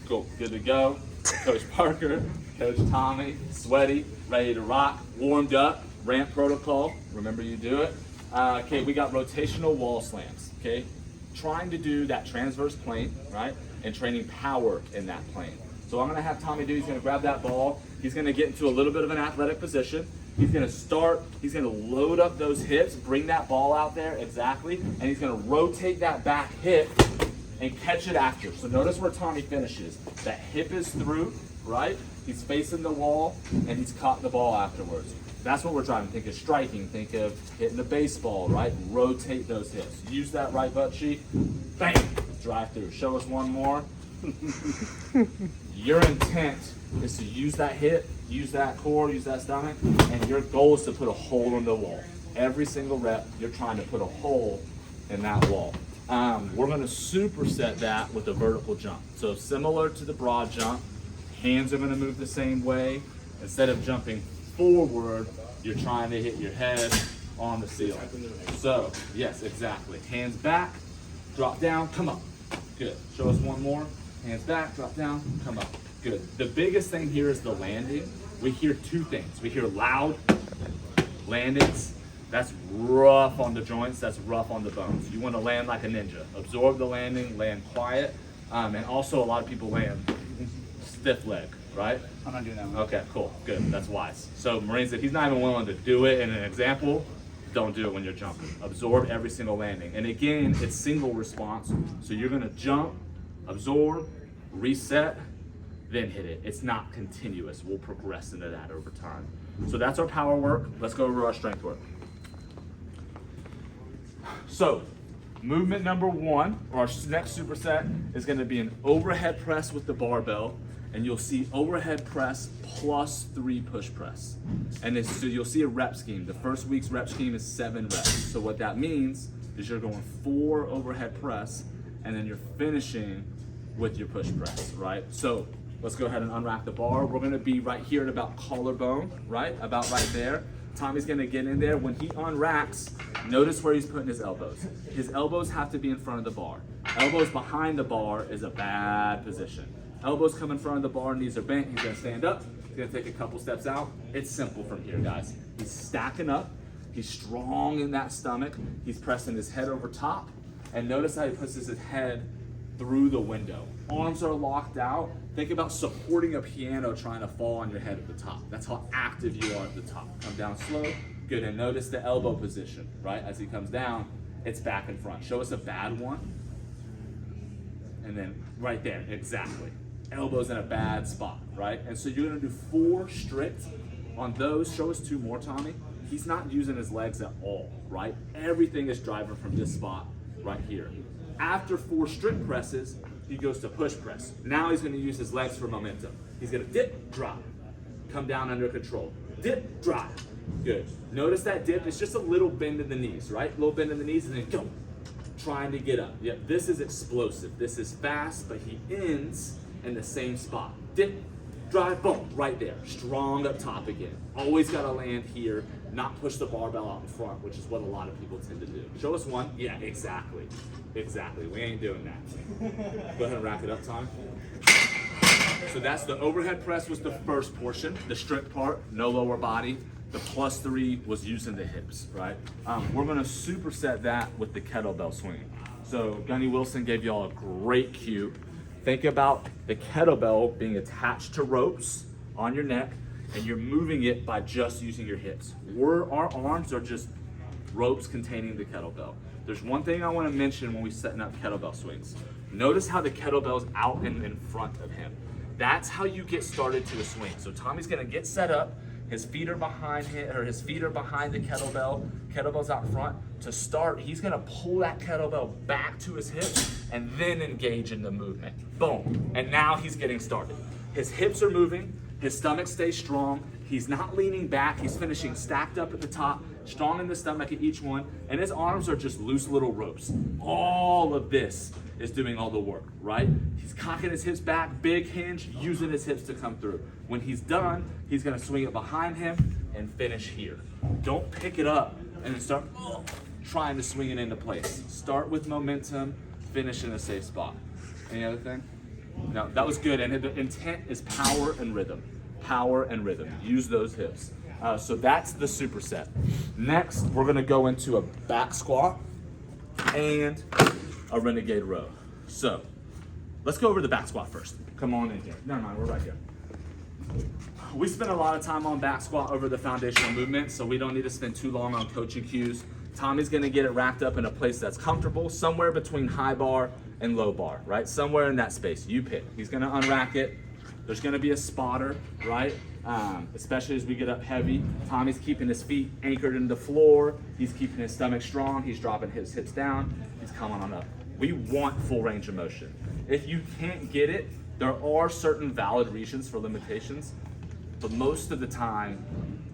Cool, good to go. Coach Parker, Coach Tommy, sweaty, ready to rock, warmed up, ramp protocol. Remember you do it. Okay, we got rotational wall slams, okay? Trying to do that transverse plane, right? And training power in that plane. So I'm gonna have Tommy do, he's gonna grab that ball, he's gonna get into a little bit of an athletic position. He's gonna start, he's gonna load up those hips, bring that ball out there, exactly, and he's gonna rotate that back hip and catch it after. So notice where Tommy finishes. That hip is through, right? He's facing the wall and he's caught the ball afterwards. That's what we're trying to think of striking, think of hitting the baseball, right? Rotate those hips. Use that right butt cheek, bang, drive through. Show us one more. Your intent is to use that hip, use that core, use that stomach, and your goal is to put a hole in the wall. Every single rep, you're trying to put a hole in that wall. We're gonna superset that with a vertical jump. So similar to the broad jump, hands are gonna move the same way. Instead of jumping forward, you're trying to hit your head on the ceiling. So, yes, exactly. Hands back, drop down, come up. Good. Show us one more. Hands back, drop down, come up. Good. The biggest thing here is the landing. We hear two things. We hear loud landings. That's rough on the joints, that's rough on the bones. You want to land like a ninja. Absorb the landing, land quiet, and also a lot of people land stiff leg, right? I'm not doing that one. Okay, cool, good, that's wise. So Marine said he's not even willing to do it in an example. Don't do it when you're jumping. Absorb every single landing. And again, it's single response. So you're gonna jump, absorb, reset, then hit it. It's not continuous. We'll progress into that over time. So that's our power work. Let's go over our strength work. So, movement number one, or our next superset, is going to be an overhead press with the barbell, and you'll see overhead press plus 3 push press. And so you'll see a rep scheme. The first week's rep scheme is 7 reps. So what that means is you're going 4 overhead press, and then you're finishing with your push press, right? So let's go ahead and unrack the bar. We're going to be right here at about collarbone, right? About right there. Tommy's gonna get in there. When he unracks, notice where he's putting his elbows. His elbows have to be in front of the bar. Elbows behind the bar is a bad position. Elbows come in front of the bar, knees are bent. He's gonna stand up. He's gonna take a couple steps out. It's simple from here, guys. He's stacking up. He's strong in that stomach. He's pressing his head over top. And notice how he puts his head through the window. Arms are locked out. Think about supporting a piano trying to fall on your head at the top. That's how active you are at the top. Come down slow. Good, and notice the elbow position, right? As he comes down, it's back and front. Show us a bad one. And then right there, exactly. Elbows in a bad spot, right? And so you're gonna do 4 strict on those. Show us 2 more, Tommy. He's not using his legs at all, right? Everything is driving from this spot right here. After 4 strict presses, he goes to push press. Now he's gonna use his legs for momentum. He's gonna dip, drop, come down under control. Dip, drop, good. Notice that dip, it's just a little bend in the knees, right? Little bend in the knees and then go, trying to get up. Yep, this is explosive. This is fast, but he ends in the same spot. Dip, drive, boom, right there. Strong up top again. Always gotta land here, not push the barbell out in front, which is what a lot of people tend to do. Show us one. Yeah, exactly. Exactly. We ain't doing that. Go ahead and rack it up, Tom. So that's the overhead press was the first portion, the strict part, no lower body. The +3 was using the hips, right? We're gonna superset that with the kettlebell swing. So Gunny Wilson gave y'all a great cue. Think about the kettlebell being attached to ropes on your neck, and you're moving it by just using your hips. Our arms are just ropes containing the kettlebell. There's one thing I want to mention when we're setting up kettlebell swings. Notice how the kettlebell's out and in front of him. That's how you get started to a swing. So Tommy's gonna get set up, his feet are behind him, or his feet are behind the kettlebell's out front. To start, he's gonna pull that kettlebell back to his hips and then engage in the movement. Boom, and now he's getting started. His hips are moving, his stomach stays strong, he's not leaning back, he's finishing stacked up at the top, strong in the stomach at each one, and his arms are just loose little ropes. All of this is doing all the work, right? He's cocking his hips back, big hinge, using his hips to come through. When he's done, he's gonna swing it behind him and finish here. Don't pick it up and then start trying to swing it into place. Start with momentum, finish in a safe spot. Any other thing? No, that was good. And the intent is power and rhythm. Power and rhythm. Use those hips. So that's the superset. Next, we're gonna go into a back squat and a renegade row. So let's go over the back squat first. Come on in here. Never mind, we're right here. We spend a lot of time on back squat over the foundational movement, so we don't need to spend too long on coaching cues. Tommy's gonna get it racked up in a place that's comfortable, somewhere between high bar and low bar, right? Somewhere in that space, you pick. He's gonna unrack it. There's gonna be a spotter, right? Especially as we get up heavy. Tommy's keeping his feet anchored in the floor. He's keeping his stomach strong. He's dropping his hips down. He's coming on up. We want full range of motion. If you can't get it, there are certain valid reasons for limitations, but most of the time,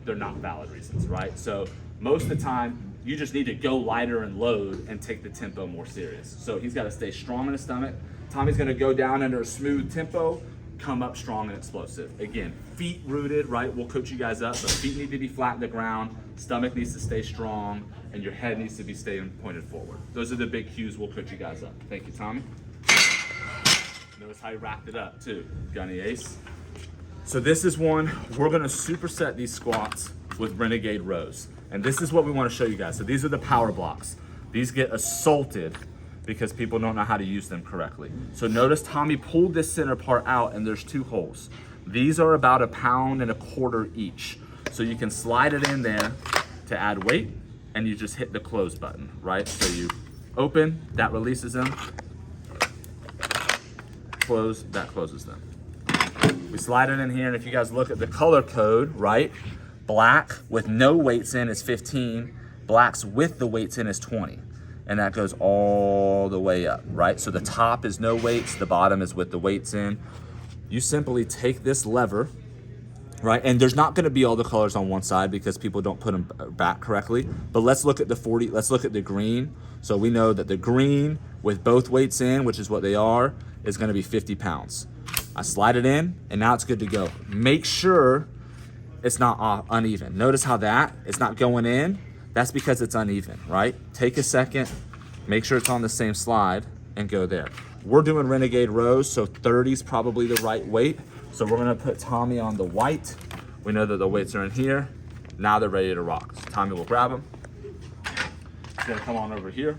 they're not valid reasons, right? So most of the time, you just need to go lighter and load and take the tempo more serious. So he's gotta stay strong in his stomach. Tommy's gonna go down under a smooth tempo, come up strong and explosive. Again, feet rooted, right? We'll coach you guys up, but feet need to be flat in the ground, stomach needs to stay strong, and your head needs to be staying pointed forward. Those are the big cues we'll coach you guys up. Thank you, Tommy. Notice how he wrapped it up too. Gunny ace. So this is one, we're gonna superset these squats with renegade rows. And this is what we wanna show you guys. So these are the power blocks. These get assaulted because people don't know how to use them correctly. So notice Tommy pulled this center part out and there's 2 holes. These are about 1.25 pounds each. So you can slide it in there to add weight and you just hit the close button, right? So you open, that releases them. Close, that closes them. We slide it in here, and if you guys look at the color code, right? Black with no weights in is 15, blacks with the weights in is 20. And that goes all the way up, right? So the top is no weights, the bottom is with the weights in. You simply take this lever, right? And there's not gonna be all the colors on one side because people don't put them back correctly. But let's look at the 40, let's look at the green. So we know that the green with both weights in, which is what they are, is gonna be 50 pounds. I slide it in and now it's good to go. Make sure it's not uneven. Notice how it's not going in. That's because it's uneven, right? Take a second, make sure it's on the same slide and go there. We're doing renegade rows, so 30 is probably the right weight. So we're gonna put Tommy on the white. We know that the weights are in here. Now they're ready to rock. So Tommy will grab them. He's gonna come on over here.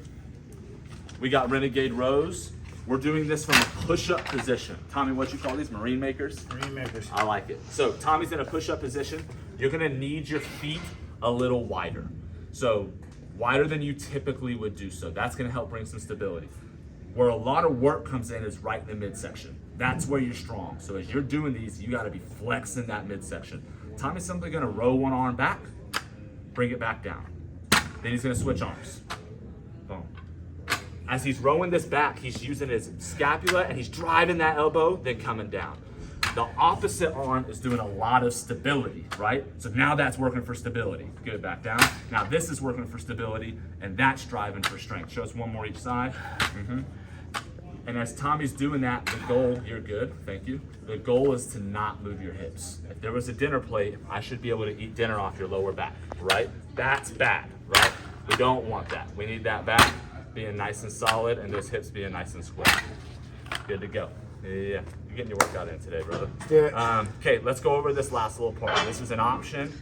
We got renegade rows. We're doing this from a push-up position. Tommy, what you call these? Marine makers? Marine makers. I like it. So Tommy's in a push-up position. You're gonna need your feet a little wider. So wider than you typically would do so. That's gonna help bring some stability. Where a lot of work comes in is right in the midsection. That's where you're strong. So as you're doing these, you gotta be flexing that midsection. Tommy's simply gonna row one arm back, bring it back down. Then he's gonna switch arms. Boom. As he's rowing this back, he's using his scapula and he's driving that elbow, then coming down. The opposite arm is doing a lot of stability, right? So now that's working for stability. Good, back down. Now this is working for stability and that's driving for strength. Show us one more each side. And as Tommy's doing that, the goal, you're good, thank you. The goal is to not move your hips. If there was a dinner plate, I should be able to eat dinner off your lower back, right? That's bad, right? We don't want that. We need that back being nice and solid and those hips being nice and square. Good to go. Yeah. You're getting your workout in today, brother. Yeah. Okay, let's go over this last little part. This is an option.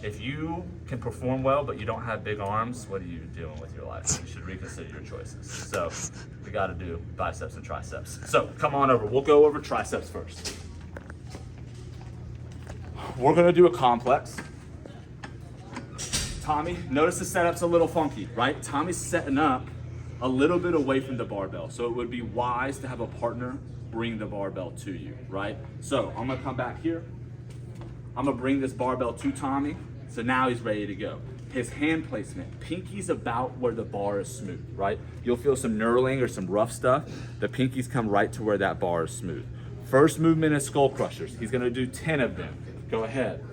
If you can perform well, but you don't have big arms, what are you doing with your life? You should reconsider your choices. So we gotta do biceps and triceps. So come on over, we'll go over triceps first. We're gonna do a complex. Tommy, notice the setup's a little funky, right? Tommy's setting up a little bit away from the barbell. So it would be wise to have a partner bring the barbell to you, right? So I'm gonna come back here. I'm gonna bring this barbell to Tommy. So now he's ready to go. His hand placement, pinky's about where the bar is smooth, right? You'll feel some knurling or some rough stuff. The pinkies come right to where that bar is smooth. First movement is skull crushers. He's gonna do 10 of them. Go ahead.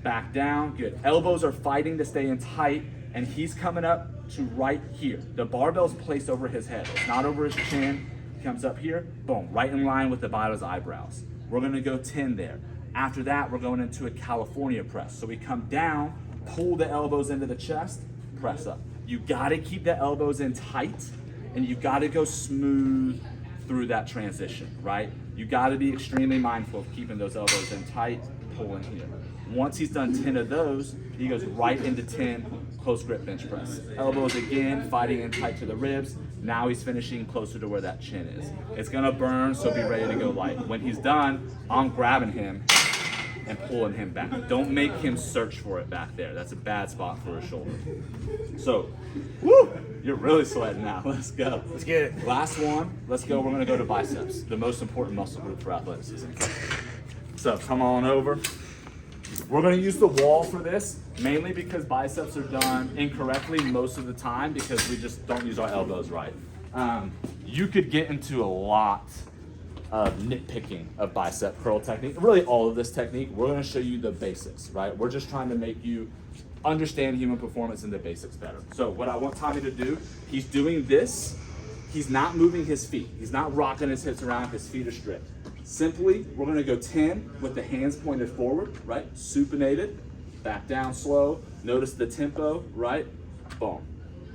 Back down, good. Elbows are fighting to stay in tight, and he's coming up to right here. The barbell's placed over his head. It's not over his chin. He comes up here, boom, right in line with the bottom of his eyebrows. We're gonna go 10 there. After that, we're going into a California press. So we come down, pull the elbows into the chest, press up. You gotta keep the elbows in tight, and you gotta go smooth through that transition, right? You gotta be extremely mindful of keeping those elbows in tight, pulling here. Once he's done 10 of those, he goes right into 10 close grip bench press. Elbows again, fighting in tight to the ribs. Now he's finishing closer to where that chin is. It's gonna burn, so be ready to go light. When he's done, I'm grabbing him and pulling him back. Don't make him search for it back there. That's a bad spot for his shoulder. So, woo, you're really sweating now. Let's go. Let's get it. Last one, let's go. We're gonna go to biceps, the most important muscle group for athleticism. So come on over. We're gonna use the wall for this, mainly because biceps are done incorrectly most of the time because we just don't use our elbows right. You could get into a lot of nitpicking of bicep curl technique, really all of this technique. We're gonna show you the basics, right? We're just trying to make you understand human performance and the basics better. So what I want Tommy to do, he's doing this, he's not moving his feet. He's not rocking his hips around, his feet are straight. Simply, we're gonna go 10 with the hands pointed forward, right? Supinated, back down slow. Notice the tempo, right? Boom.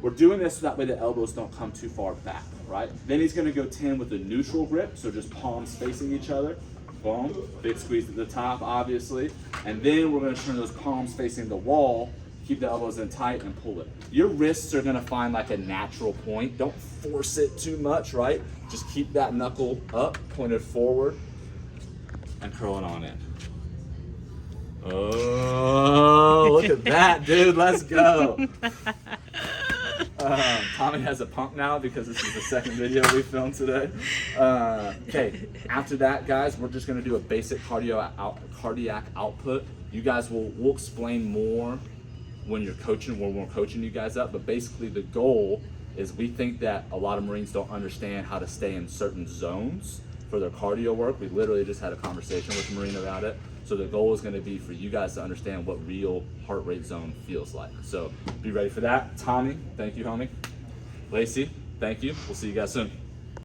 We're doing this so that way the elbows don't come too far back, right? Then he's gonna go 10 with a neutral grip, so just palms facing each other. Boom, big squeeze at the top, obviously. And then we're gonna turn those palms facing the wall, keep the elbows in tight and pull it. Your wrists are gonna find like a natural point. Don't force it too much, right? Just keep that knuckle up, pointed forward, and curl it on in. Oh, look at that, dude, let's go. Tommy has a pump now because this is the second video we filmed today. Okay, after that, guys, we're just gonna do a basic cardiac output. You guys we'll explain more when you're coaching, when we're coaching you guys up, but basically the goal is we think that a lot of Marines don't understand how to stay in certain zones for their cardio work. We literally just had a conversation with a Marine about it. So the goal is going to be for you guys to understand what real heart rate zone feels like. So be ready for that. Tommy, thank you, homie. Lacey, thank you. We'll see you guys soon.